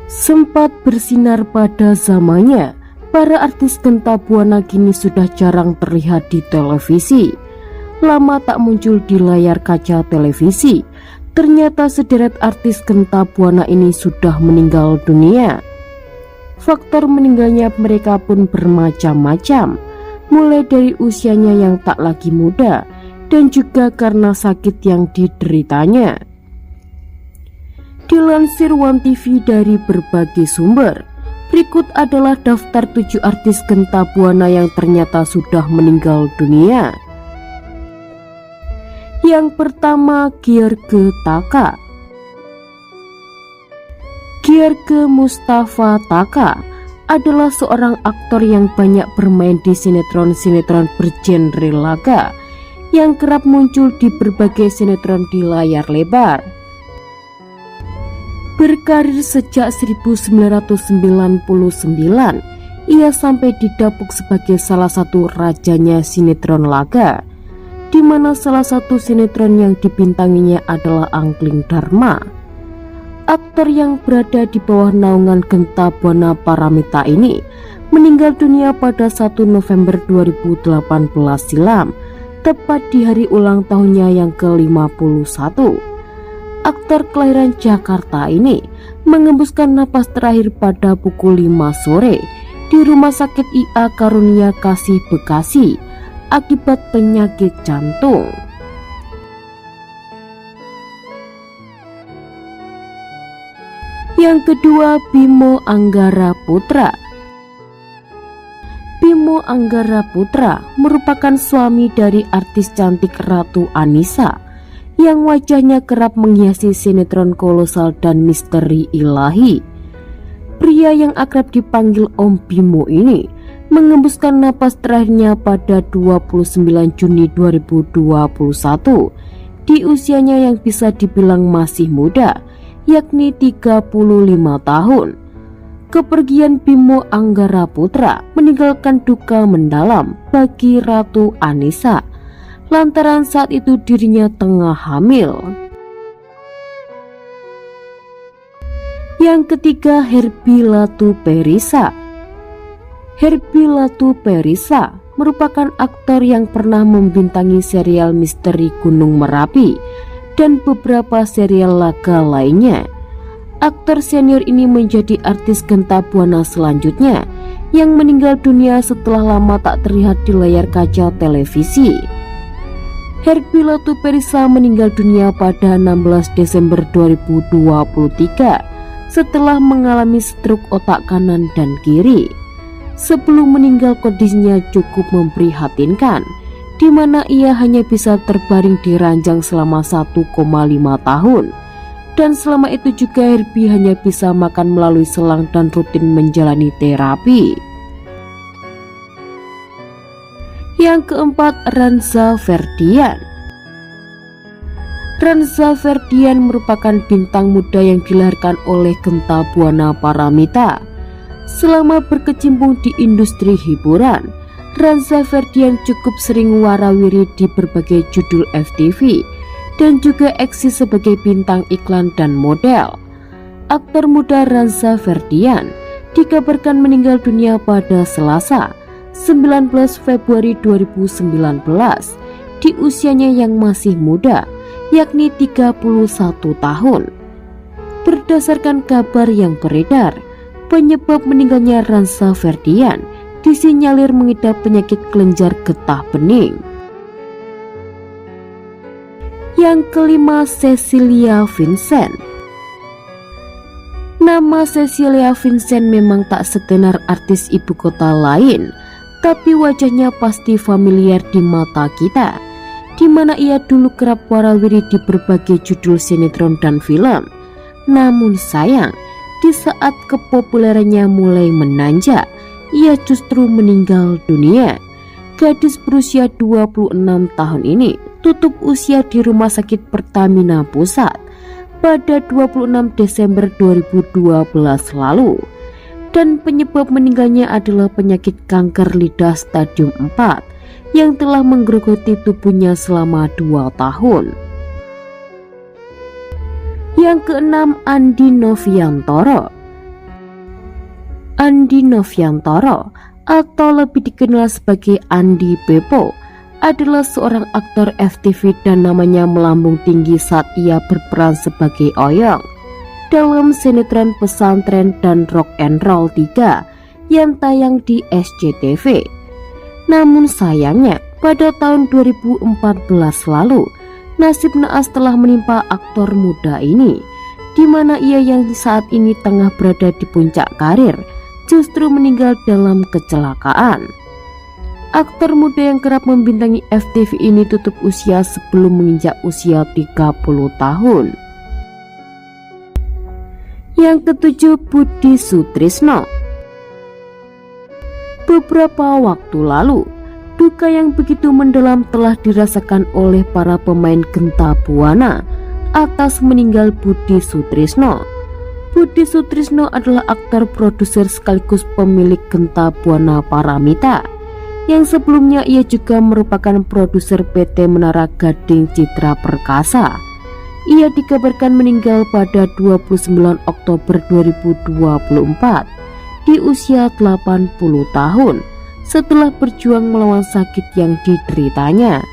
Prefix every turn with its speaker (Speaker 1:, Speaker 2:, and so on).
Speaker 1: Sempat bersinar pada zamannya, para artis Genta Buana kini sudah jarang terlihat di televisi. Lama tak muncul di layar kaca televisi, ternyata sederet artis Genta Buana ini sudah meninggal dunia. Faktor meninggalnya mereka pun bermacam-macam, mulai dari usianya yang tak lagi muda dan juga karena sakit yang dideritanya. Dilansir One TV dari berbagai sumber, berikut adalah daftar 7 artis Genta Buana yang ternyata sudah meninggal dunia. Yang pertama, Gheorghe Taka. Gheorghe Mustafa Taka adalah seorang aktor yang banyak bermain di sinetron-sinetron bergenre laga yang kerap muncul di berbagai sinetron di layar lebar. Berkarir sejak 1999, ia sampai didapuk sebagai salah satu rajanya sinetron laga, di mana salah satu sinetron yang dibintanginya adalah Angkling Dharma. Aktor yang berada di bawah naungan Genta Buana Paramita ini meninggal dunia pada 1 November 2018 silam, tepat di hari ulang tahunnya yang ke-51. Aktor kelahiran Jakarta ini mengembuskan napas terakhir pada pukul 5 sore di Rumah Sakit IA Karunia Kasih Bekasi akibat penyakit jantung. Yang kedua, Bimo Anggara Putra. Bimo Anggara Putra merupakan suami dari artis cantik Ratu Anissa yang wajahnya kerap menghiasi sinetron kolosal dan misteri ilahi. Pria yang akrab dipanggil Om Bimo ini mengembuskan napas terakhirnya pada 29 Juni 2021 di usianya yang bisa dibilang masih muda, yakni 35 tahun. Kepergian Bimo Anggara Putra meninggalkan duka mendalam bagi Ratu Anissa, lantaran saat itu dirinya tengah hamil. Yang ketiga, Herbie Latuperisa. Herbie Latuperisa merupakan aktor yang pernah membintangi serial Misteri Gunung Merapi dan beberapa serial laga lainnya. Aktor senior ini menjadi artis Genta Buana selanjutnya yang meninggal dunia setelah lama tak terlihat di layar kaca televisi. Herbie Latuperisa meninggal dunia pada 16 Desember 2023 setelah mengalami stroke otak kanan dan kiri. Sebelum meninggal, kondisinya cukup memprihatinkan, di mana ia hanya bisa terbaring di ranjang selama 1,5 tahun. Dan selama itu juga Herbie hanya bisa makan melalui selang dan rutin menjalani terapi. Yang keempat, Ranza Ferdian. Ranza Ferdian merupakan bintang muda yang dilahirkan oleh Genta Buana Paramita. Selama berkecimpung di industri hiburan, Ranza Ferdian cukup sering warawiri di berbagai judul FTV dan juga eksis sebagai bintang iklan dan model. Aktor muda Ranza Ferdian dikabarkan meninggal dunia pada Selasa 19 Februari 2019 di usianya yang masih muda, yakni 31 tahun. Berdasarkan kabar yang beredar, penyebab meninggalnya Ranza Ferdian disinyalir mengidap penyakit kelenjar getah bening. Yang kelima, Cecilia Vincent. Nama Cecilia Vincent memang tak setenar artis ibu kota lain, tapi wajahnya pasti familiar di mata kita, di mana ia dulu kerap warawiri di berbagai judul sinetron dan film. Namun sayang, di saat kepopulerannya mulai menanjak, ia justru meninggal dunia. Gadis berusia 26 tahun ini tutup usia di Rumah Sakit Pertamina Pusat pada 26 Desember 2012 lalu. Dan penyebab meninggalnya adalah penyakit kanker lidah stadium 4 yang telah menggerogoti tubuhnya selama 2 tahun. Yang keenam, Andi Noviantoro. Andi Noviantoro atau lebih dikenal sebagai Andi Beppo adalah seorang aktor FTV dan namanya melambung tinggi saat ia berperan sebagai Oyong dalam sinetron Pesantren dan Rock and Roll 3 yang tayang di SCTV. Namun sayangnya pada tahun 2014 lalu nasib naas telah menimpa aktor muda ini, di mana ia yang saat ini tengah berada di puncak karir justru meninggal dalam kecelakaan. Aktor muda yang kerap membintangi FTV ini tutup usia sebelum menginjak usia 30 tahun. Yang ketujuh, Budi Sutrisno. Beberapa waktu lalu, duka yang begitu mendalam telah dirasakan oleh para pemain Genta Buana atas meninggal Budi Sutrisno. Budi Sutrisno adalah aktor, produser sekaligus pemilik Genta Buana Paramita, yang sebelumnya ia juga merupakan produser PT Menara Gading Citra Perkasa. Ia dikabarkan meninggal pada 29 Oktober 2024 di usia 80 tahun setelah berjuang melawan sakit yang dideritanya.